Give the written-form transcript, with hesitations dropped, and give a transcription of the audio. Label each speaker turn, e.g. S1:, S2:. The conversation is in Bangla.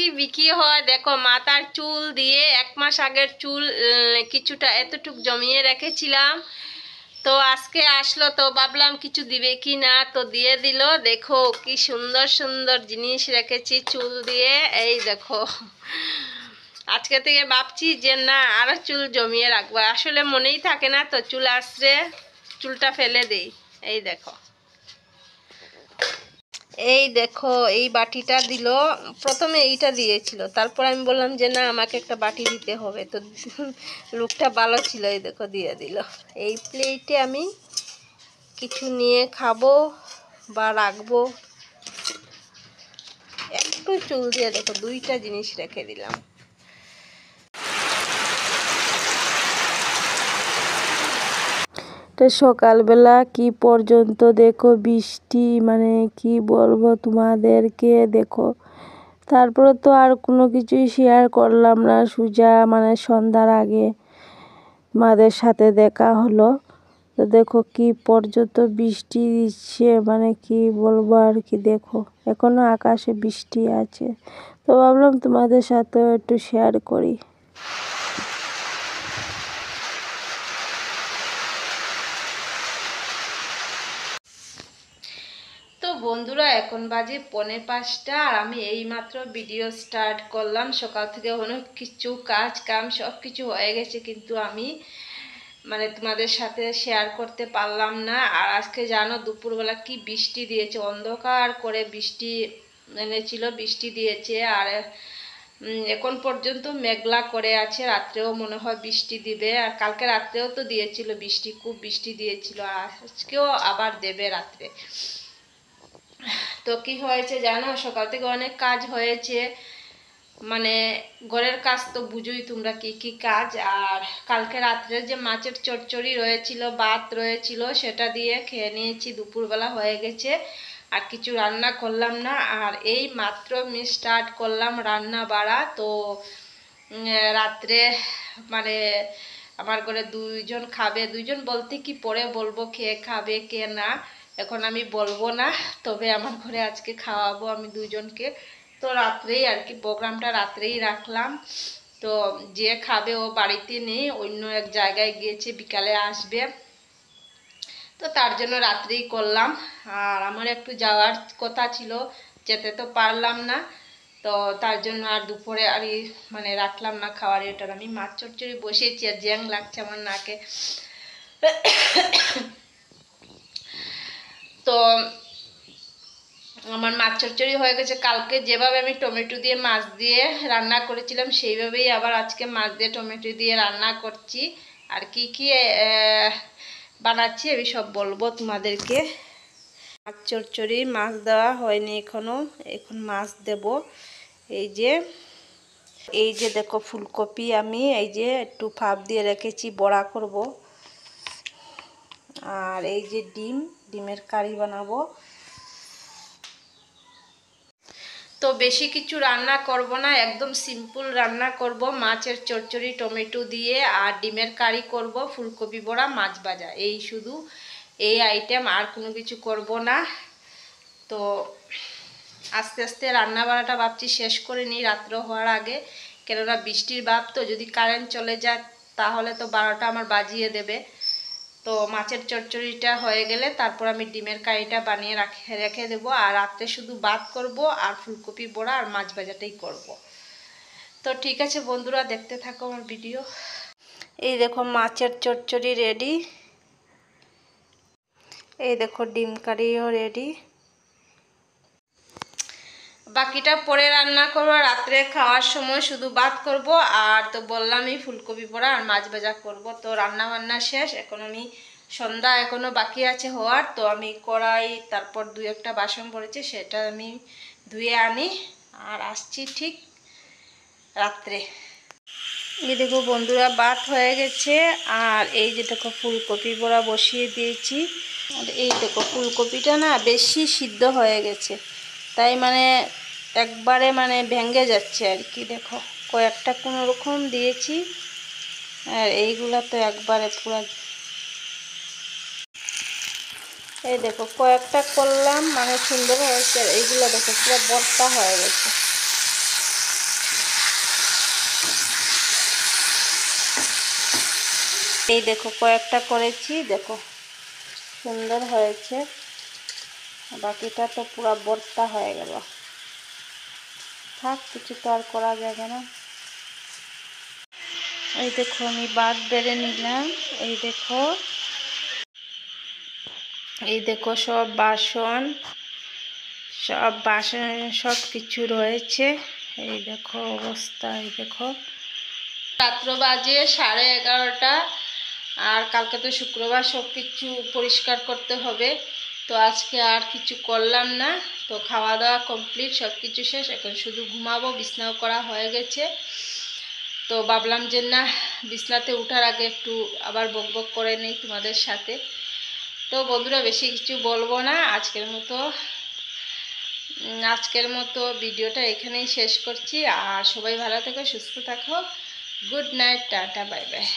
S1: কি বিক্রি হয় দেখো, মাথার চুল দিয়ে 1 মাস আগের চুল কিছুটা এতটুক জমিয়ে রেখেছিলাম। তো আজকে আসলো, তো ভাবলাম কিছু দিবে কি না, তো দিয়ে দিল। দেখো কি সুন্দর সুন্দর জিনিস রেখেছি চুল দিয়ে। এই দেখো, আজকে থেকে ভাবছি যে না আরো চুল জমিয়ে রাখবো, আসলে মনেই থাকে না, তো চুল আসছে চুলটা ফেলে দেই। এই দেখো, এই দেখো এই বাটিটা দিল। প্রথমে এইটা দিয়েছিল, তারপর আমি বললাম যে না আমাকে একটা বাটি দিতে হবে, তো লোকটা ভালো ছিল, এই দেখো দিয়ে দিল। এই প্লেটে আমি কিছু নিয়ে খাবো বা রাখবো। একটু চুল দিয়ে দেখো 2টা জিনিস রেখে দিলাম।
S2: তো সকালবেলা কি পর্যন্ত দেখো বৃষ্টি, মানে কি বলবো তোমাদেরকে। দেখো তারপরে তো আর কোনো কিছুই শেয়ার করলাম না, সুজা মানে সন্ধ্যার আগে মাদের সাথে দেখা হলো। তো দেখো কি পর্যন্ত বৃষ্টি দিচ্ছে, মানে কি বলবো আর কি। দেখো এখনো আকাশে বৃষ্টি আছে, তো ভাবলাম তোমাদের সাথেও একটু শেয়ার করি।
S1: তো বন্ধুরা এখন বাজে 4:45 আর আমি এইমাত্র ভিডিও স্টার্ট করলাম। সকাল থেকে অনেক কিছু কাজ কাম সব কিছু হয়ে গেছে, কিন্তু আমি মানে তোমাদের সাথে শেয়ার করতে পারলাম না। আর আজকে জানো দুপুরবেলা কি বৃষ্টি দিয়েছে, অন্ধকার করে বৃষ্টি এনেছিল, বৃষ্টি দিয়েছে। আর এখন পর্যন্ত মেঘলা করে আছে, রাত্রেও মনে হয় বৃষ্টি দিবে। আর কালকে রাত্রেও তো দিয়েছিল বৃষ্টি, খুব বৃষ্টি দিয়েছিল, আর আজকেও আবার দেবে রাত্রে। তো কি হয়েছে জানো, সকাল থেকে অনেক কাজ হয়েছে, মানে ঘরের কাজ তো বুঝোই তোমরা কি কি কাজ। আর কালকে রাত্রে যে মাছের চচ্চড়ি রয়েছিল, ভাত রয়েছিল, সেটা দিয়ে খেয়ে নিয়েছি, দুপুরবেলা হয়ে গেছে। আর কিছু রান্না করলাম না, আর এই মাত্র আমি স্টার্ট করলাম রান্না বাড়া। তো রাত্রে মানে আমার ঘরে 2জন খাবে, 2জন বলতে কি পরে বলবো কে খাবে কে না, এখন আমি বলবো না। তবে আমার ঘরে আজকে খাওয়াবো আমি 2জনকে। তো রাত্রেই আর কি প্রোগ্রামটা রাত্রেই রাখলাম। তো যে খাবে ও বাড়িতে নেই, অন্য এক জায়গায় গিয়েছে, বিকালে আসবে, তো তার জন্য রাত্রেই করলাম। আর আমার একটু যাওয়ার কথা ছিল, যেতে তো পারলাম না, তো তার জন্য আর দুপুরে আর মানে রাখলাম না খাওয়ার। এটার আমি মাছ চচ্চড়ি বসিয়েছি, আর জ্যাং লাগছে আমার নাকে। তো আমার মাছ চচ্চড়ি হয়ে গেছে। কালকে যেভাবে আমি টমেটো দিয়ে মাছ দিয়ে রান্না করেছিলাম, সেইভাবেই আবার আজকে মাছ দিয়ে টমেটো দিয়ে রান্না করছি। আর কি কি বানাচ্ছি আমি সব বলবো তোমাদেরকে। মাছ চচ্চড়ি মাছ দেওয়া হয়নি এখনো, এখন মাছ দেব। এই যে দেখো ফুলকপি আমি এই যে একটু ভাপ দিয়ে রেখেছি, বড়া করব। আর এই যে ডিমের কারি বানাবো। তো বেশি কিছু রান্না করব না, একদম সিম্পল রান্না করব, মাছের চচ্চড়ি টমেটো দিয়ে, আর ডিমের কারি করব, ফুলকপি বড়া, মাছ ভাজা, এই শুধু এই আইটেম, আর কোনো কিছু করব না। তো আস্তে আস্তে রান্না বাড়াটা ভাবছি শেষ করে নিই রাত্র হওয়ার আগে, কেননা বৃষ্টির ভাব, তো যদি কারেন্ট চলে যায় তাহলে তো 12টা আমার বাজিয়ে দেবে। তো মাছের চচ্চড়িটা হয়ে গেলে তারপর আমি ডিমের কারিটা বানিয়ে রেখে দেবো, আর রাত্রে শুধু ভাত করব, আর ফুলকপি বড়া আর মাছ ভাজাটাই করব। তো ঠিক আছে বন্ধুরা, দেখতে থাকো আমার ভিডিও। এই দেখো মাছের চচ্চড়ি রেডি, এই দেখো ডিম কারিও রেডি। বাকিটা পরে রান্না করবো, রাত্রে খাওয়ার সময় শুধু ভাত করব। আর তো বললামই ফুলকপি বড়া আর মাছ ভাজা করব। তো রান্না বান্না শেষ, এখন আমি সন্ধ্যা এখনো বাকি আছে হওয়ার, তো আমি কড়াই তারপর 2-1টা বাসন পড়েছে, সেটা আমি ধুয়ে আনি, আর আসছি ঠিক রাত্রে। এই দেখো বন্ধুরা ভাত হয়ে গেছে, আর এই যে দেখো ফুলকপি বড়া বসিয়ে দিয়েছি। আর এই দেখো ফুলকপিটা না বেশি সিদ্ধ হয়ে গেছে, তাই মানে একবারে মানে ভেঙে যাচ্ছে আর কি। দেখো কয়েকটা কোনো রকম দিয়েছি, আর এইগুলা তো একবারে পুরো, এই দেখো কয়েকটা করলাম মানে সুন্দর হয়েছে, আর এইগুলো দেখো পুরো ভর্তা হয়ে গেছে। এই দেখো কয়েকটা করেছি, দেখো সুন্দর হয়েছে, বাকিটা তো পুরো ভর্তা হয়ে গেল। থাক, কিছু তো আর করা যাবে না। এই দেখো আমি ভাত বেড়ে নিলাম। এই দেখো, এই দেখো সব বাসন সব কিছু রয়েছে। এই দেখো অবস্থা, এই দেখো রাত্র বাজে 11:30। আর কালকে তো শুক্রবার, সব কিছু পরিষ্কার করতে হবে। তো আজকে আর কিছু করলাম না। তো খাওয়া দাওয়া কমপ্লিট, সব কিছু শেষ, এখন শুধু ঘুমাবো। বিছনাও করা হয়ে গেছে। তো ভাবলাম যে না, বিছনাতে ওঠার আগে একটু আবার বকবক করে নেই তোমাদের সাথে। তো বন্ধুরা, বেশি কিছু বলবো না, আজকের মতো ভিডিওটা এখানেই শেষ করছি। আর সবাই ভালো থেকো, সুস্থ থাকো। Good night, tata, bye bye.